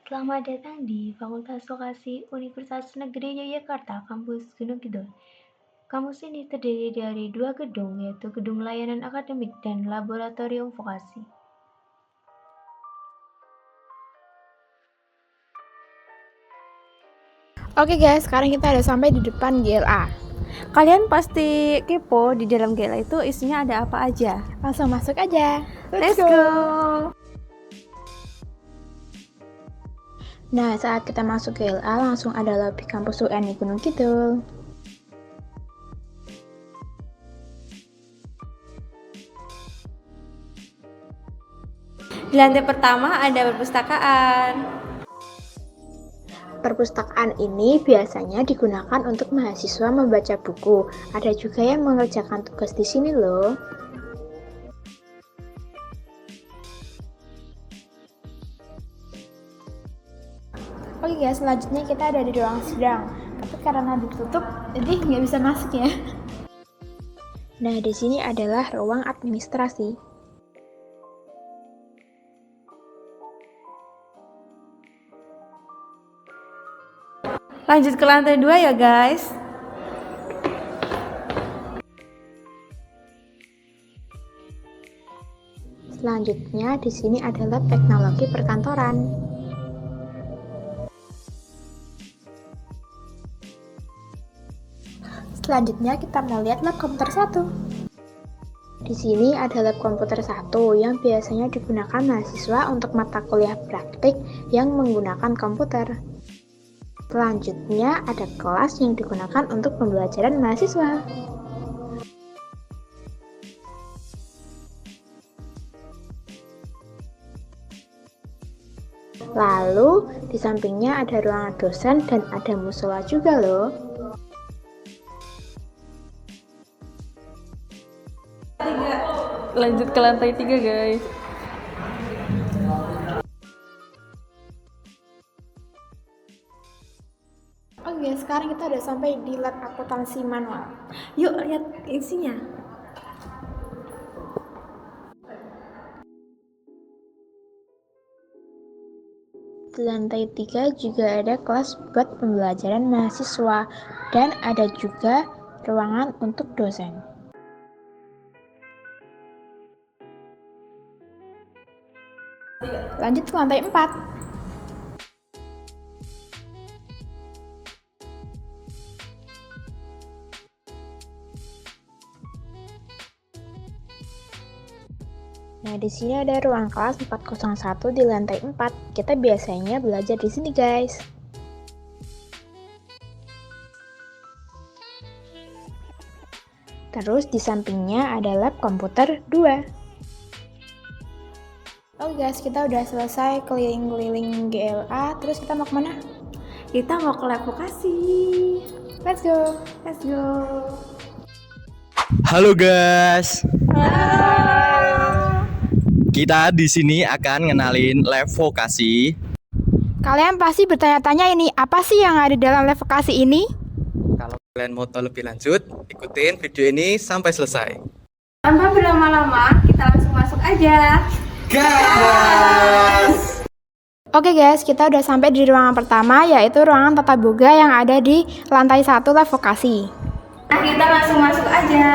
Selamat datang di Fakultas Vokasi Universitas Negeri Yogyakarta, Kampus Gunung Kidul. Kampus ini terdiri dari dua gedung, yaitu Gedung Layanan Akademik dan Laboratorium Vokasi. Oke guys, sekarang kita udah sampai di depan GLA. Kalian pasti kepo di dalam GLA itu isinya ada apa aja. Langsung masuk aja. Let's go. Nah, saat kita masuk GLA langsung ada lobi kampus UNI Gunung Kidul. Di lantai pertama ada perpustakaan. Perpustakaan ini biasanya digunakan untuk mahasiswa membaca buku. Ada juga yang mengerjakan tugas di sini loh. Oke guys, selanjutnya kita ada di ruang sidang. Tapi karena ditutup, jadi nggak bisa masuk ya. Nah, di sini adalah ruang administrasi. Lanjut ke lantai 2 ya guys. Selanjutnya di sini adalah teknologi perkantoran. Selanjutnya kita mau lihat lab komputer 1. Di sini ada lab komputer 1 yang biasanya digunakan mahasiswa untuk mata kuliah praktik yang menggunakan komputer. Selanjutnya ada kelas yang digunakan untuk pembelajaran mahasiswa. Lalu di sampingnya ada ruangan dosen dan ada musola juga loh. Lanjut ke lantai 3 guys. Oke, sekarang kita udah sampai di lab akuntansi manual. Yuk lihat isinya. Di lantai 3 juga ada kelas buat pembelajaran mahasiswa dan ada juga ruangan untuk dosen. Lanjut ke lantai 4. Nah, di sini ada ruang kelas 401 di lantai 4. Kita biasanya belajar di sini, guys. Terus di sampingnya ada lab komputer 2. Oke guys, kita udah selesai keliling-keliling GLA. Terus kita mau kemana? Kita mau ke lab vokasi. Let's go. Let's go. Halo guys. Kita di sini akan ngenalin lab vokasi. Kalian pasti bertanya-tanya ini, apa sih yang ada dalam lab vokasi ini? Kalau kalian mau tahu lebih lanjut, ikutin video ini sampai selesai. Tanpa berlama-lama, kita langsung masuk aja. Gas! Oke guys, kita udah sampai di ruangan pertama, yaitu ruangan tata boga yang ada di lantai 1 lab vokasi. Nah, kita langsung masuk aja.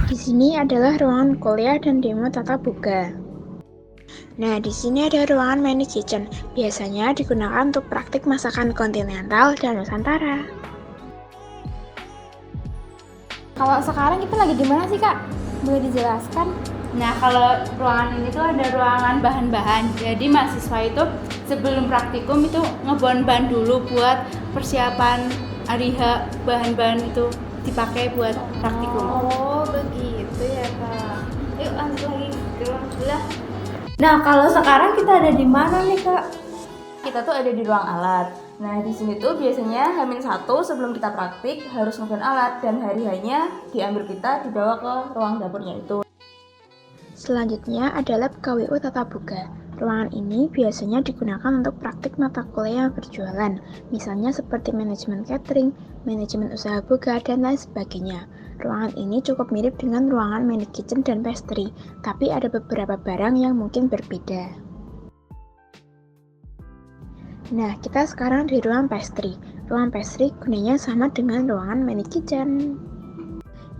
Di sini adalah ruangan kuliah dan demo tata boga. Nah, di sini ada ruangan manage kitchen. Biasanya digunakan untuk praktik masakan kontinental dan Nusantara. Kalau sekarang kita lagi di mana sih, Kak? Boleh dijelaskan? Nah, kalau ruangan ini tuh ada ruangan bahan-bahan. Jadi mahasiswa itu sebelum praktikum itu ngebawa bahan dulu buat persiapan hari H, bahan-bahan itu dipakai buat praktikum. Oh, begitu ya, Kak. Yuk lanjut lagi ke ruang sebelah. Nah, kalau sekarang kita ada di mana nih, Kak? Kita tuh ada di ruang alat. Nah, di sini tuh biasanya H-1 sebelum kita praktik harus ngeban alat dan hari hanya diambil kita dibawa ke ruang dapurnya itu. Selanjutnya ada lab KWU Tata Boga. Ruangan ini biasanya digunakan untuk praktik mata kuliah berjualan, misalnya seperti manajemen catering, manajemen usaha boga, dan lain sebagainya. Ruangan ini cukup mirip dengan ruangan mini kitchen dan pastry, tapi ada beberapa barang yang mungkin berbeda. Nah, kita sekarang di ruang pastry. Ruang pastry gunanya sama dengan ruangan mini kitchen.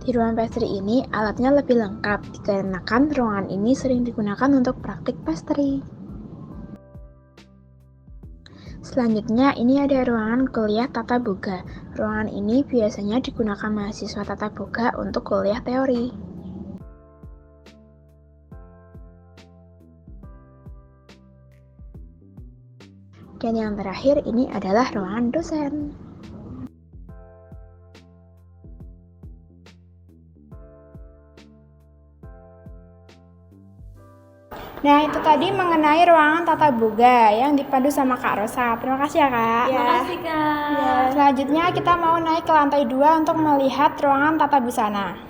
Di ruang pastry ini, alatnya lebih lengkap, dikarenakan ruangan ini sering digunakan untuk praktik pastry. Selanjutnya, ini ada ruangan kuliah tata boga. Ruangan ini biasanya digunakan mahasiswa tata boga untuk kuliah teori. Dan yang terakhir, ini adalah ruangan dosen. Nah, itu tadi mengenai ruangan tata boga yang dipandu sama Kak Rosa. Terima kasih ya, Kak. Terima kasih, Kak. Ya, selanjutnya kita mau naik ke lantai 2 untuk melihat ruangan tata busana.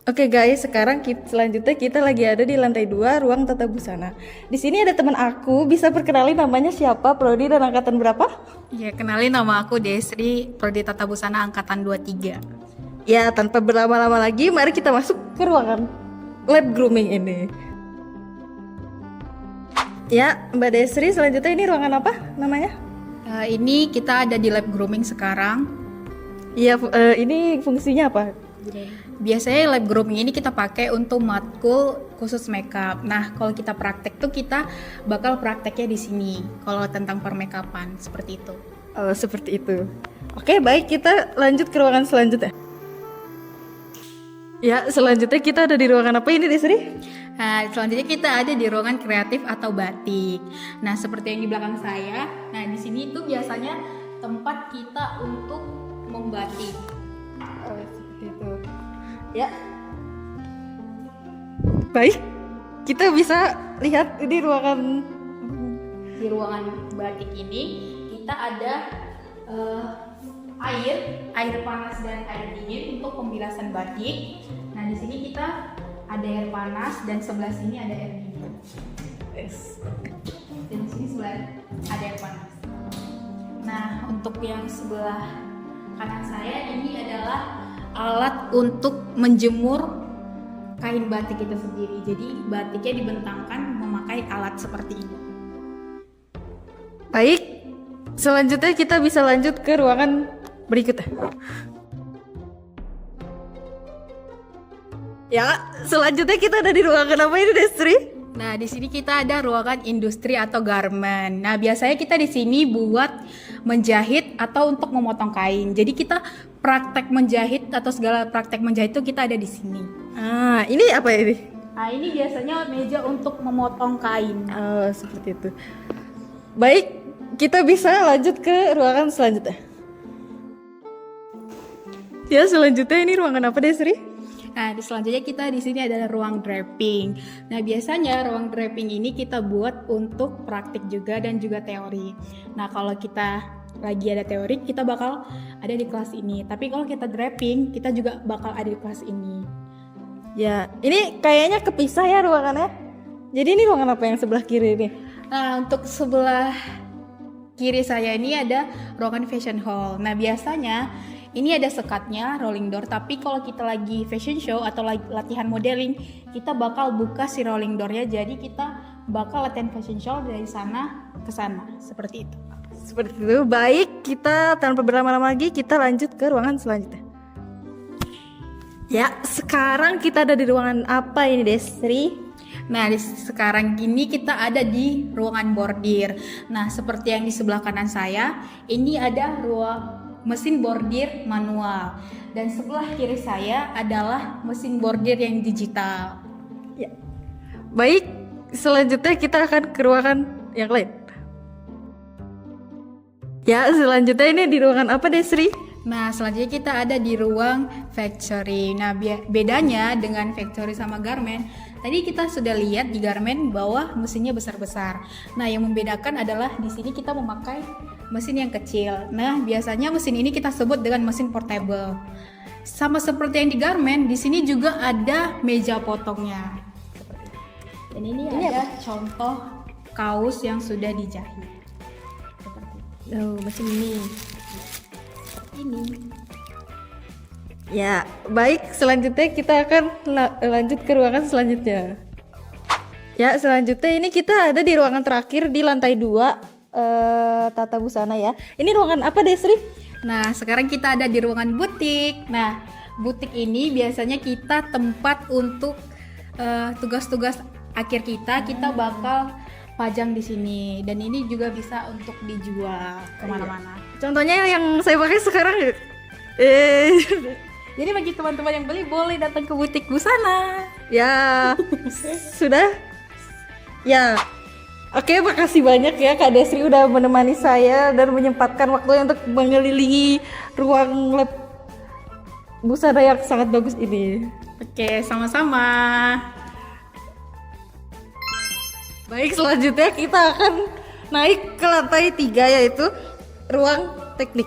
Oke guys, sekarang selanjutnya kita lagi ada di lantai 2 ruang tata busana. Di sini ada teman aku, bisa perkenalin namanya siapa, prodi dan angkatan berapa? Ya, kenalin nama aku Desri, Prodi Tata Busana angkatan 23. Ya, tanpa berlama-lama lagi, mari kita masuk ke ruangan lab grooming ini. Ya, Mbak Desri, selanjutnya ini ruangan apa namanya? Ini kita ada di lab grooming sekarang. Iya, ini fungsinya apa? Biasanya lab grooming ini kita pakai untuk matkul khusus makeup. Nah, kalau kita praktek tuh kita bakal prakteknya di sini. Kalau tentang permakeupan seperti itu. Oh, seperti itu. Oke, baik, kita lanjut ke ruangan selanjutnya. Ya, selanjutnya kita ada di ruangan apa ini, Desri? Nah, selanjutnya kita ada di ruangan kreatif atau batik. Nah, seperti yang di belakang saya. Nah, di sini itu biasanya tempat kita untuk membatik. Oh, seperti itu. Ya. Baik, kita bisa lihat ini ruangan. Di ruangan batik ini kita ada air panas dan air dingin untuk pembilasan batik. Nah, di sini kita ada air panas dan sebelah sini ada air dingin. Dan di sini sebelah ada air panas. Nah, untuk yang sebelah kanan saya ini adalah alat untuk menjemur kain batik itu sendiri. Jadi batiknya dibentangkan memakai alat seperti ini. Baik, selanjutnya kita bisa lanjut ke ruangan berikutnya. Ya, selanjutnya kita ada di ruangan apa ini, Desri? Nah, di sini kita ada ruangan industri atau garment. Nah, biasanya kita di sini buat menjahit atau untuk memotong kain. Jadi kita praktek menjahit atau segala praktek menjahit itu kita ada di sini. Ah, ini apa ini? Nah, ini biasanya meja untuk memotong kain. Oh, seperti itu. Baik, kita bisa lanjut ke ruangan selanjutnya. Ya, selanjutnya ini ruangan apa, Desri? Nah, selanjutnya kita di sini adalah ruang draping. Nah, biasanya ruang draping ini kita buat untuk praktik juga dan juga teori. Nah, kalau kita lagi ada teori, kita bakal ada di kelas ini. Tapi kalau kita draping, kita juga bakal ada di kelas ini. Ya, ini kayaknya kepisah ya ruangannya. Jadi ini ruangan apa yang sebelah kiri ini? Nah, untuk sebelah kiri saya ini ada ruangan fashion hall. Nah, biasanya ini ada sekatnya, rolling door, tapi kalau kita lagi fashion show atau latihan modeling, kita bakal buka si rolling doornya, jadi kita bakal latihan fashion show dari sana ke sana, seperti itu. Seperti itu. Baik, kita tanpa berlama-lama lagi, kita lanjut ke ruangan selanjutnya. Ya, sekarang kita ada di ruangan apa ini, Desri? Nah, sekarang ini kita ada di ruangan bordir. Nah, seperti yang di sebelah kanan saya, ini ada ruang mesin bordir manual, dan sebelah kiri saya adalah mesin bordir yang digital. Ya. Baik, selanjutnya kita akan ke ruangan yang lain. Ya, selanjutnya ini di ruangan apa, Desri? Nah, selanjutnya kita ada di ruang factory. Nah, bedanya dengan factory sama garment, tadi kita sudah lihat di garment bahwa mesinnya besar-besar. Nah, yang membedakan adalah di sini kita memakai mesin yang kecil. Nah, biasanya mesin ini kita sebut dengan mesin portable. Sama seperti yang di garment, di sini juga ada meja potongnya. Dan ini ada contoh kaos yang sudah dijahit. Oh, mesin ini. Ini Ya, baik. Selanjutnya kita akan lanjut ke ruangan selanjutnya. Ya, selanjutnya ini kita ada di ruangan terakhir di lantai 2 tata busana ya. Ini ruangan apa, Desri? Nah, sekarang kita ada di ruangan butik. Nah, butik ini biasanya kita tempat untuk tugas-tugas akhir kita bakal pajang di sini. Dan ini juga bisa untuk dijual kemana-mana. Contohnya yang saya pakai sekarang. Jadi bagi teman-teman yang beli boleh datang ke butik busana. Ya, sudah. Ya. Oke, makasih banyak ya Kak Desri udah menemani saya dan menyempatkan waktu untuk mengelilingi ruang lab busana yang sangat bagus ini. Oke, sama-sama. Baik, selanjutnya kita akan naik ke lantai 3 yaitu ruang teknik.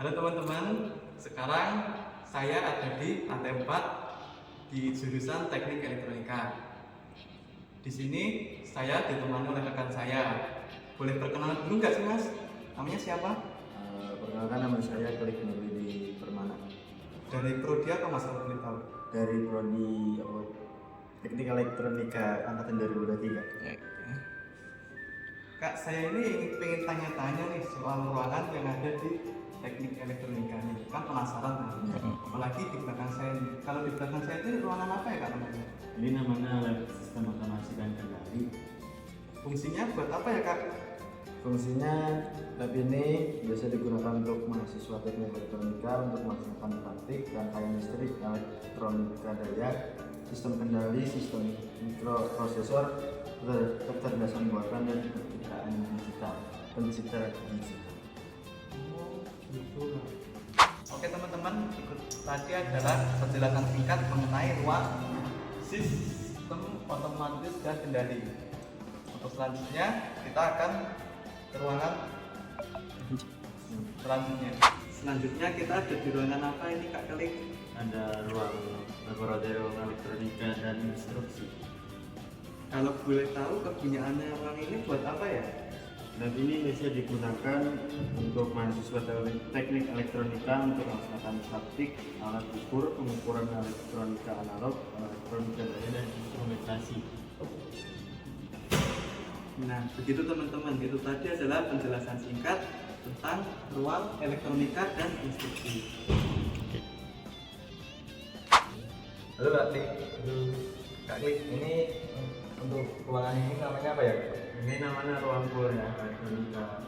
Halo teman-teman, sekarang saya ada di lantai 4 di jurusan Teknik Elektronika. Di sini saya ditemani oleh rekan saya. Boleh perkenalan dulu nggak sih Mas? Namanya siapa? Perkenalkan, nama saya Klik Nurwidi Permana Dari prodi apa Mas? Kalau boleh tahu? dari prodi Teknik Elektronika angkatan 2023. Kak, saya ini pengen tanya-tanya nih soal ruangan yang ada di Teknik Elektronika ini. Kan penasaran kan? Apalagi di belakang saya ini. Kalau di belakang saya itu ruangan apa ya Kak namanya? Ini namanya lab sistem otomasi dan kendali. Fungsinya buat apa ya Kak? Fungsinya lab ini biasa digunakan untuk mahasiswa teknik elektronika untuk melaksanakan praktik rangkaian listrik, elektronika daya, sistem kendali, sistem mikroprosesor, kecerdasan buatan dan pencitraan digital. Oke teman-teman, ikut tadi adalah penjelasan singkat mengenai ruang sistem otomatis dan kendali. Untuk selanjutnya kita akan ke ruangan selanjutnya. Selanjutnya kita ada di ruangan apa ini Kak Kelik? Ada ruang laboratorium elektronika dan instruksi. Kalau boleh tahu kegunaannya ruang ini buat apa ya? Lab ini biasa digunakan untuk mahasiswa teknik elektronika untuk melaksanakan praktik alat ukur, pengukuran elektronika analog, elektronika daya dan instrumentasi. Nah, begitu teman-teman, itu tadi adalah penjelasan singkat tentang ruang elektronika dan instruksi. Halo Kak Klik. Kak Klik, ini untuk ruangan ini namanya apa ya? Ini namanya ruang kuliah elektronika.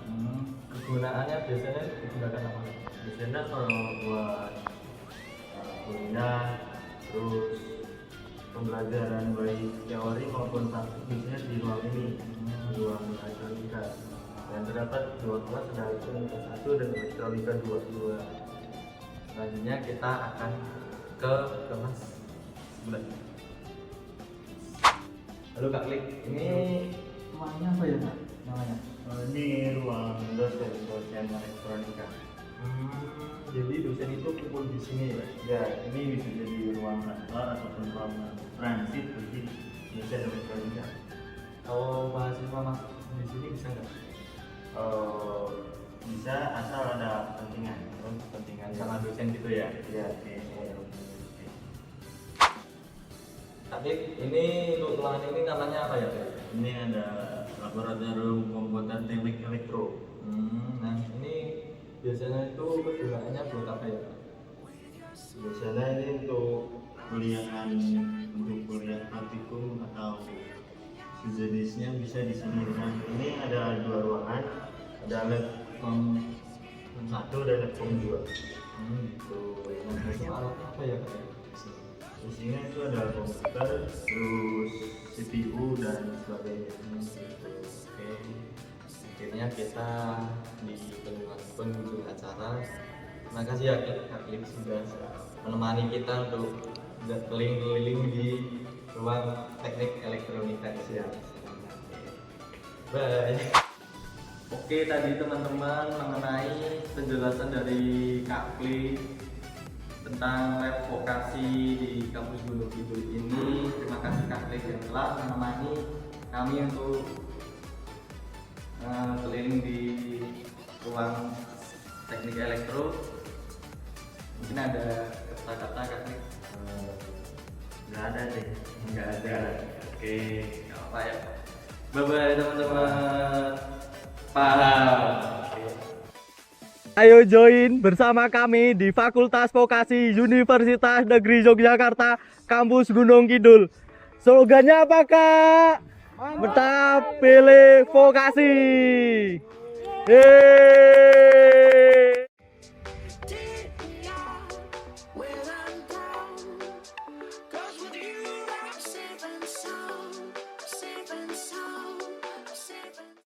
Kegunaannya biasanya digunakan apa? Biasanya kalau buat kuliah, terus pembelajaran baik teori maupun praktik biasanya di ruang ini, ruang elektronika. Dan terdapat dua kelas, ada elektronika 1 dan elektronika 2. Selanjutnya kita akan ke kelas sebelah. Halo Kak Klik, ini ruangnya apa ya Kak? Namanya? Ini ruang dosen elektronika. Jadi dosen itu kumpul di sini ya? Ya, ini bisa jadi ruang kantor ataupun ruang transit bagi dosen elektronika. Kalau mahasiswa masuk di sini bisa nggak? Bisa asal ada kepentingan. Kepentingan sama dosen gitu ya? Ya, Tapi ini untuk ruangan ini namanya apa ya? ini ada laboratorium komputer teknik elektro. Nah ini biasanya itu kegunaannya buat apa ya? Biasanya ini untuk kuliah praktikum atau sejenisnya bisa di sini. Nah, ini ada dua ruangan, ada lab com 1 dan lab com 2. Itu alatnya apa ya Kak? Di sini itu ada komputer, terus CPU dan sebagainya. Oke, akhirnya kita di penghujung acara. Terima kasih ya Kak Klik sudah menemani kita untuk keliling-keliling di ruang teknik elektronika Asia. Bye. Oke, tadi teman-teman mengenai penjelasan dari Kak Klik tentang lab vokasi di kampus Gunung Kidul ini. Terima kasih Kak Klik yang telah menemani kami untuk keliling di ruang teknik elektro. Mungkin ada kata-kata Kak Klik? Nggak ada deh. Nggak ada. Oke, nggak apa ya. Bye-bye teman-teman. Paham. Ayo join bersama kami di Fakultas Vokasi Universitas Negeri Yogyakarta, Kampus Gunung Kidul. Slogannya apa, Kak? Mantap pilih vokasi. Yeay.